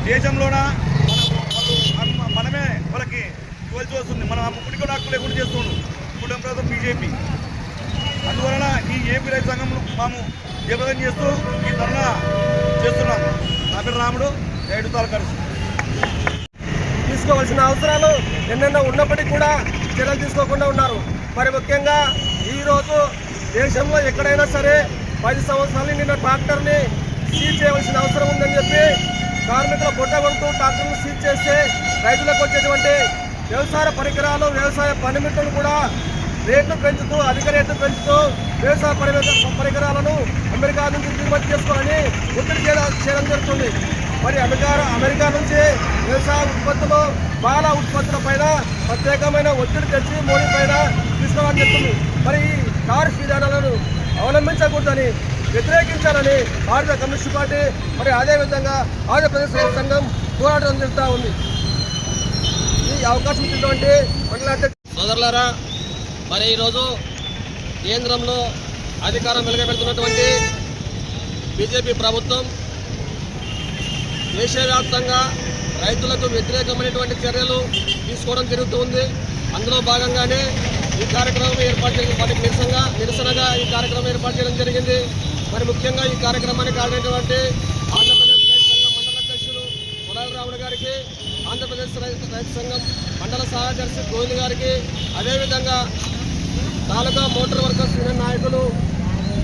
దేశంలోన మనమే వాళ్ళకి ఇవ్వాల్సి వస్తుంది. మనం అమ్ముకుని కూడా హక్కు లేకుండా చేస్తున్నాడు కూటమి ప్రభుత్వం బీజేపీ. అందువలన ఈ ఏపీ రైతు సంఘం మేము జయప్రదం చేస్తూ ఈ ధర్నా చేస్తున్నాం. నా పేరు రాముడు, 7 తాలూకా. తీసుకోవాల్సిన అవసరాలు ఎన్నెన్నో ఉన్నప్పటికీ కూడా చర్యలు తీసుకోకుండా ఉన్నారు. మరి ముఖ్యంగా ఈరోజు దేశంలో ఎక్కడైనా సరే 10 సంవత్సరాలు నిన్న ట్రాక్టర్ని సీజ్ చేయవలసిన అవసరం ఉందని చెప్పి కార్మికుల బొట్ట కొడుతూ ట్రాక్టర్ను సీజ్ చేస్తే రైతులకు వచ్చేటువంటి వ్యవసాయ పరికరాలు, వ్యవసాయ పనిముట్లు కూడా రేట్లు పెంచుతూ, అధిక రేట్లు పెంచుతూ వ్యవసాయ పరికరాలను అమెరికా నుంచి దిగుమతి చేసుకోవాలని ఒత్తిడి చేయడం జరుగుతుంది. మరి అమెరికా నుంచి వ్యవసాయ ఉత్పత్తులు, పాల ఉత్పత్తుల పైన ప్రత్యేకమైన ఒత్తిడి తెచ్చి మోడీ పైన తీసుకోవాలని చెప్తుంది. మరి ఈ టారిఫ్ విధానాలను అవలంబించకూడదని వ్యతిరేకించాలని భారత కమ్యూనిస్ట్ పార్టీ మరి అదేవిధంగా ఆంధ్రప్రదేశ్ రైతు సంఘం పోరాటం జరుగుతూ ఉంది. ఈ అవకాశం ఇచ్చినటువంటి మండల సోదరులారా, మరి ఈరోజు కేంద్రంలో అధికారం వెలుగబెడుతున్నటువంటి బీజేపీ ప్రభుత్వం దేశవ్యాప్తంగా రైతులకు వ్యతిరేకమైనటువంటి చర్యలు తీసుకోవడం జరుగుతుంది. అందులో భాగంగానే ఈ కార్యక్రమం ఏర్పాటు చేయడం, వాటికి నిరసనగా ఈ కార్యక్రమం ఏర్పాటు చేయడం జరిగింది. మరి ముఖ్యంగా ఈ కార్యక్రమానికి కారణమైనటువంటి ఆంధ్రప్రదేశ్ రైతు సంఘం మండల అధ్యక్షులు కొడాలి రాముడు గారికి, ఆంధ్రప్రదేశ్ రైతు సంఘం మండల సహాయదర్శి గోవింద్ గారికి, అదేవిధంగా తాలూకా మోటార్ వర్కర్స్ యూనియన్ నాయకులు,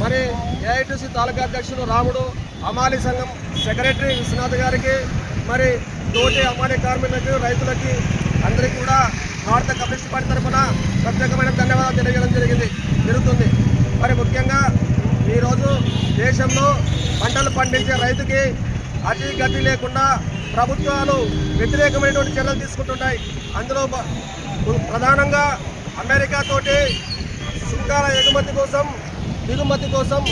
మరి ఏఐటీసీ తాలూకా అధ్యక్షులు రాముడు, అమాలి సంఘం సెక్రటరీ విశ్వనాథ్ గారికి, మరి తోటి అమాలి కార్మికులకు, రైతులకి అందరికీ కూడా భారత కమ్యూనిస్ట్ పార్టీ తరఫున ప్రత్యేకమైన ధన్యవాదాలు తెలియజేయడం జరుగుతుంది. మరి ముఖ్యంగా ఈరోజు దేశంలో పంటలు పండించే రైతుకి అతి గతి లేకుండా ప్రభుత్వాలు వ్యతిరేకమైనటువంటి చర్యలు తీసుకుంటున్నాయి. అందులో ప్రధానంగా అమెరికా తోటి సుంకాల దిగుమతి కోసం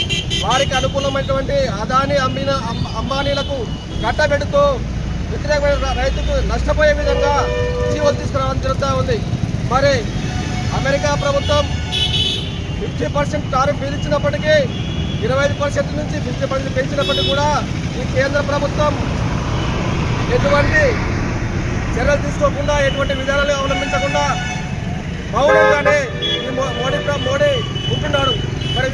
వారికి అనుకూలమైనటువంటి అదానీ అంబానీలకు కట్టబెడుతూ వ్యతిరేకమైన రైతుకు నష్టపోయే విధంగా జీవోలు తీసుకురావడం జరుగుతూ ఉంది. మరి అమెరికా ప్రభుత్వం 50% టారిఫ్ విధించినప్పటికీ 25% నుంచి 50% పెంచినప్పటికీ కూడా ఈ కేంద్ర ప్రభుత్వం ఎటువంటి చర్యలు తీసుకోకుండా, ఎటువంటి విధానాలు అవలంబించకుండా మౌనంగానే మోడీ ఉంటున్నాడు. మరి